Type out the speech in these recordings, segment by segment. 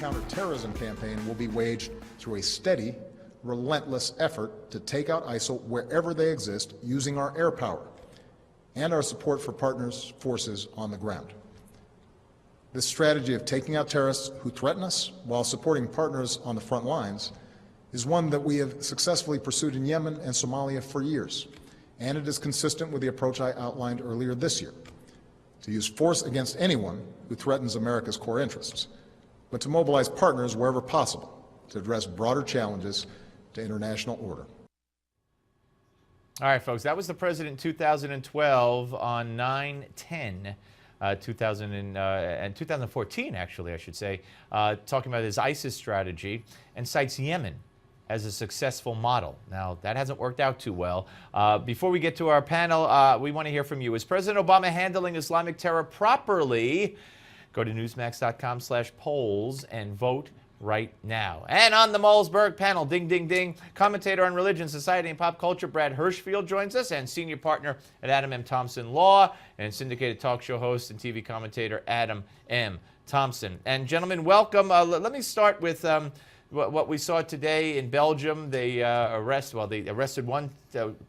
counterterrorism campaign will be waged through a steady, relentless effort to take out ISIL wherever they exist using our air power and our support for partners' forces on the ground. This strategy of taking out terrorists who threaten us while supporting partners on the front lines is one that we have successfully pursued in Yemen and Somalia for years, and it is consistent with the approach I outlined earlier this year, to use force against anyone who threatens America's core interests, but to mobilize partners wherever possible to address broader challenges to international order. All right, folks, that was the president in 2012 on 9/10. 2014, actually, I should say, talking about his ISIS strategy and cites Yemen as a successful model. Now, that hasn't worked out too well. Before we get to our panel, we want to hear from you. Is President Obama handling Islamic terror properly? Go to newsmax.com/polls and vote right now. And on the Malzberg panel, ding, ding, ding, commentator on religion, society, and pop culture, Brad Hirschfield joins us, and senior partner at Adam M. Thompson Law, and syndicated talk show host and TV commentator Adam M. Thompson. And gentlemen, welcome. Let me start with what we saw today in Belgium. They arrested one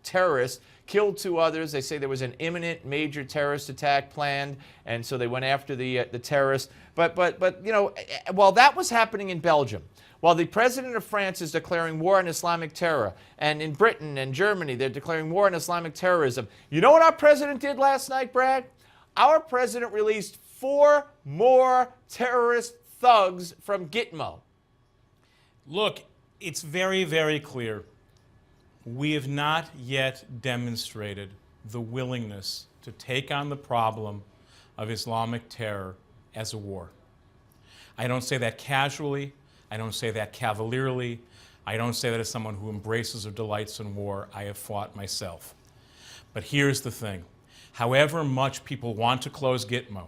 terrorist, killed two others. They say there was an imminent major terrorist attack planned, and so they went after the terrorist. But you know, while that was happening in Belgium, while the president of France is declaring war on Islamic terror, and in Britain and Germany they're declaring war on Islamic terrorism, you know what our president did last night, Brad? Our president released 4 more terrorist thugs from Gitmo. Look, it's very, very clear. We have not yet demonstrated the willingness to take on the problem of Islamic terror as a war. I don't say that casually. I don't say that cavalierly. I don't say that as someone who embraces or delights in war. I have fought myself. But here's the thing. However much people want to close Gitmo,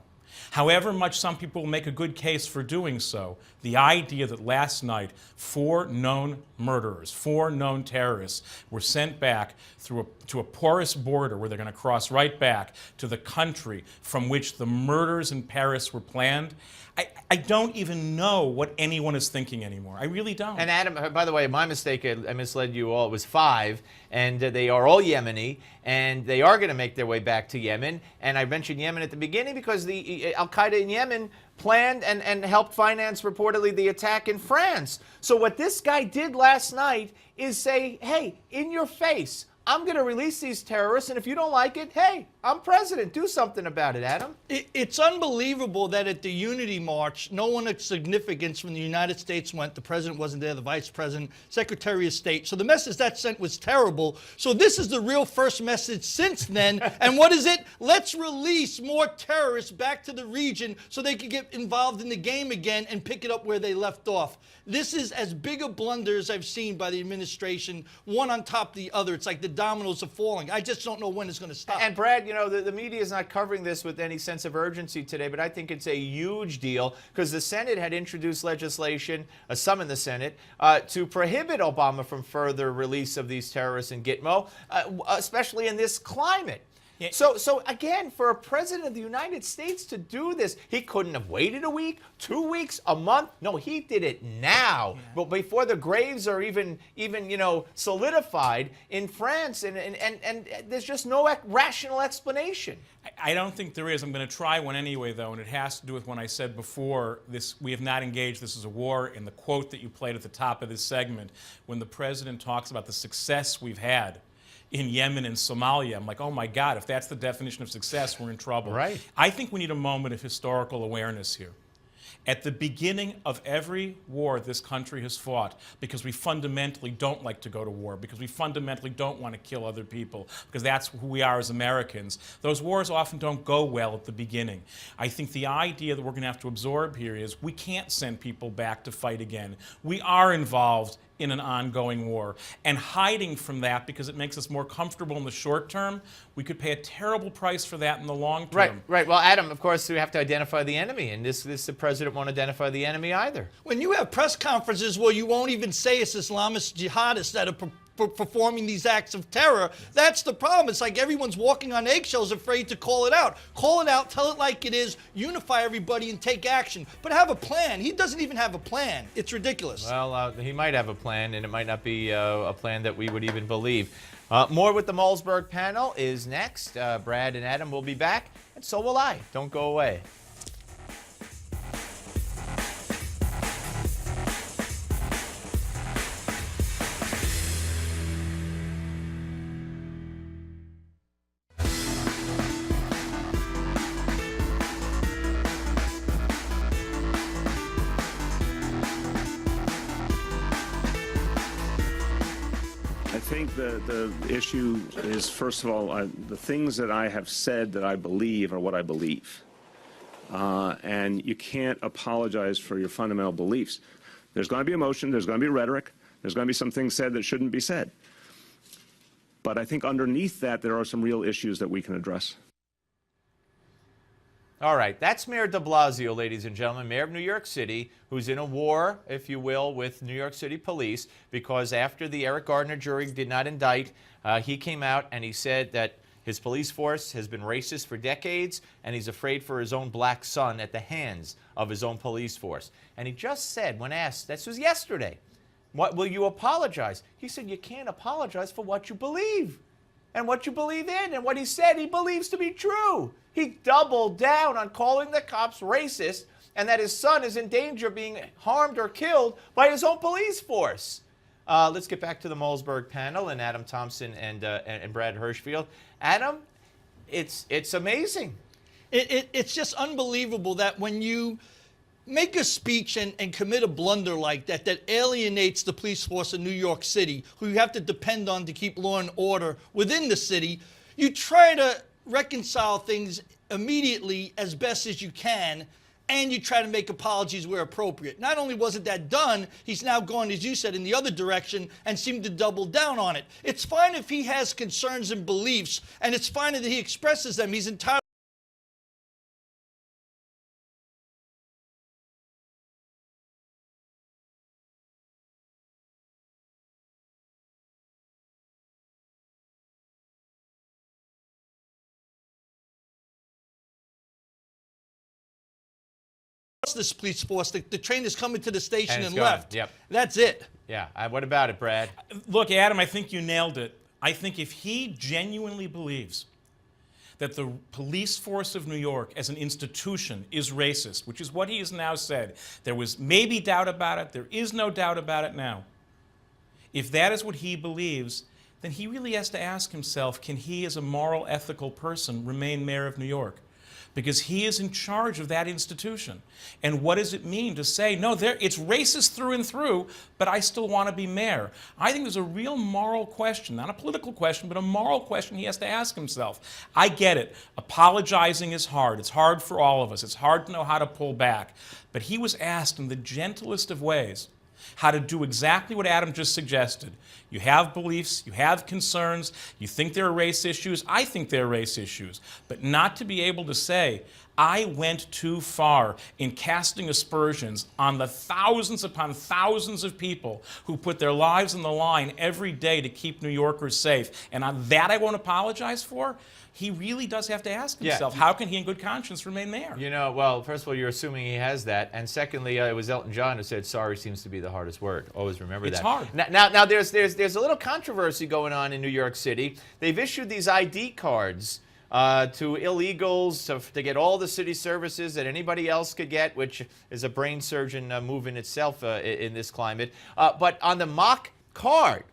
however much some people make a good case for doing so, the idea that last night 4 known murderers, 4 known terrorists were sent back to a porous border where they're going to cross right back to the country from which the murders in Paris were planned, I don't even know what anyone is thinking anymore. I really don't. And Adam, by the way, my mistake, I misled you all. It was 5, and they are all Yemeni, and they are going to make their way back to Yemen. And I mentioned Yemen at the beginning because the Al-Qaeda in Yemen planned and helped finance, reportedly, the attack in France. So what this guy did last night is say, hey, in your face, I'm going to release these terrorists, and if you don't like it, hey, I'm president. Do something about it, Adam. It's unbelievable that at the Unity March, no one of significance from the United States went. The president wasn't there, the vice president, Secretary of State. So the message that sent was terrible. So this is the real first message since then. And what is it? Let's release more terrorists back to the region so they can get involved in the game again and pick it up where they left off. This is as big a blunder as I've seen by the administration, one on top of the other. It's like the dominoes are falling. I just don't know when it's going to stop. And Brad, you know, the media is not covering this with any sense of urgency today, but I think it's a huge deal because the Senate had introduced legislation, some in the Senate, to prohibit Obama from further release of these terrorists in Gitmo, especially in this climate. Yeah. So again, for a president of the United States to do this, he couldn't have waited a week, 2 weeks, a month. No, he did it now, but before the graves are even you know, solidified in France, and there's just no rational explanation. I don't think there is. I'm going to try one anyway, though, and it has to do with when I said before, we have not engaged this as a war. In the quote that you played at the top of this segment, when the president talks about the success we've had in Yemen and Somalia, I'm like, oh my God, if that's the definition of success, we're in trouble. Right. I think we need a moment of historical awareness here. At the beginning of every war this country has fought, because we fundamentally don't like to go to war, because we fundamentally don't want to kill other people, because that's who we are as Americans, those wars often don't go well at the beginning. I think the idea that we're going to have to absorb here is we can't send people back to fight again. We are involved in an ongoing war. And hiding from that because it makes us more comfortable in the short term, we could pay a terrible price for that in the long term. Right. Well, Adam, of course, we have to identify the enemy, and the president won't identify the enemy either. When you have press conferences where you won't even say it's Islamist jihadists that are performing these acts of terror. That's the problem. It's like everyone's walking on eggshells, afraid to call it out. Call it out, tell it like it is, unify everybody and take action. But have a plan. He doesn't even have a plan. It's ridiculous. Well, he might have a plan, and it might not be a plan that we would even believe. More with the Malzberg panel is next. Brad and Adam will be back, and so will I. Don't go away. I think the issue is, first of all, the things that I have said that I believe are what I believe. And you can't apologize for your fundamental beliefs. There's going to be emotion, there's going to be rhetoric, there's going to be some things said that shouldn't be said. But I think underneath that, there are some real issues that we can address. All right, that's Mayor de Blasio, ladies and gentlemen, Mayor of New York City, who's in a war, if you will, with New York City police, because after the Eric Gardner jury did not indict, he came out and he said that his police force has been racist for decades, and he's afraid for his own black son at the hands of his own police force. And he just said, when asked, this was yesterday, what will you apologize? He said, you can't apologize for what you believe and what you believe in, and what he said he believes to be true. He doubled down on calling the cops racist and that his son is in danger of being harmed or killed by his own police force. Let's get back to the Malzberg panel and Adam Thompson and Brad Hirschfield. Adam, it's amazing. It's just unbelievable that when you make a speech and commit a blunder like that, that alienates the police force in New York City, who you have to depend on to keep law and order within the city, you try to reconcile things immediately as best as you can, and you try to make apologies where appropriate. Not only wasn't that done, he's now gone, as you said, in the other direction and seemed to double down on it. It's fine if he has concerns and beliefs, and it's fine that he expresses them. He's entitled. This police force, the train is coming to the station and left. Yep. That's it. Yeah. What about it, Brad? Look, Adam, I think you nailed it. I think if he genuinely believes that the police force of New York as an institution is racist, which is what he has now said, there was maybe doubt about it, there is no doubt about it now. If that is what he believes, then he really has to ask himself, can he as a moral, ethical person remain mayor of New York? Because he is in charge of that institution. And what does it mean to say, no, it's racist through and through, but I still want to be mayor? I think there's a real moral question, not a political question, but a moral question he has to ask himself. I get it. Apologizing is hard. It's hard for all of us. It's hard to know how to pull back. But he was asked in the gentlest of ways how to do exactly what Adam just suggested. You have beliefs, you have concerns, you think there are race issues, I think there are race issues, but not to be able to say, I went too far in casting aspersions on the thousands upon thousands of people who put their lives on the line every day to keep New Yorkers safe, and on that I won't apologize for. He really does have to ask himself, how can he in good conscience remain mayor? You know, well, first of all, you're assuming he has that. And secondly, it was Elton John who said, sorry seems to be the hardest word. Always remember that. It's hard. Now there's a little controversy going on in New York City. They've issued these ID cards to illegals to get all the city services that anybody else could get, which is a brain surgeon move in itself in this climate. But on the mock card,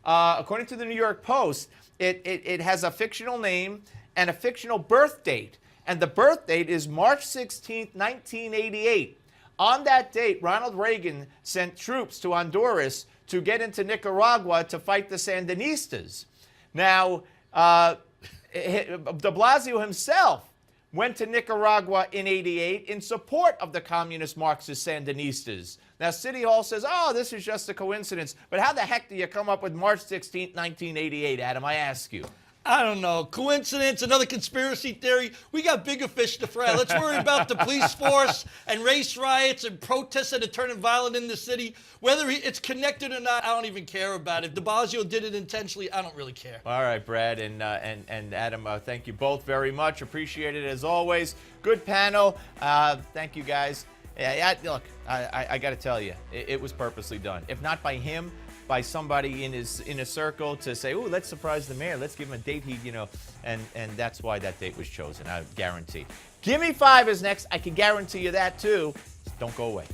according to the New York Post, it has a fictional name and a fictional birth date. And the birth date is March 16, 1988. On that date, Ronald Reagan sent troops to Honduras to get into Nicaragua to fight the Sandinistas. Now, de Blasio himself went to Nicaragua in '88 in support of the communist Marxist Sandinistas. Now, City Hall says, oh, this is just a coincidence. But how the heck do you come up with March 16, 1988, Adam? I ask you. I don't know. Coincidence, another conspiracy theory. We got bigger fish to fry. Let's worry about the police force and race riots and protests that are turning violent in the city. Whether it's connected or not, I don't even care about it. If de Blasio did it intentionally, I don't really care. All right, Brad and Adam, thank you both very much. Appreciate it as always. Good panel. Thank you guys. Look, I got to tell you, it was purposely done. If not by him, by somebody in his circle to say, "Ooh, let's surprise the mayor. Let's give him a date." And that's why that date was chosen. I guarantee. Gimme 5 is next. I can guarantee you that too. Don't go away.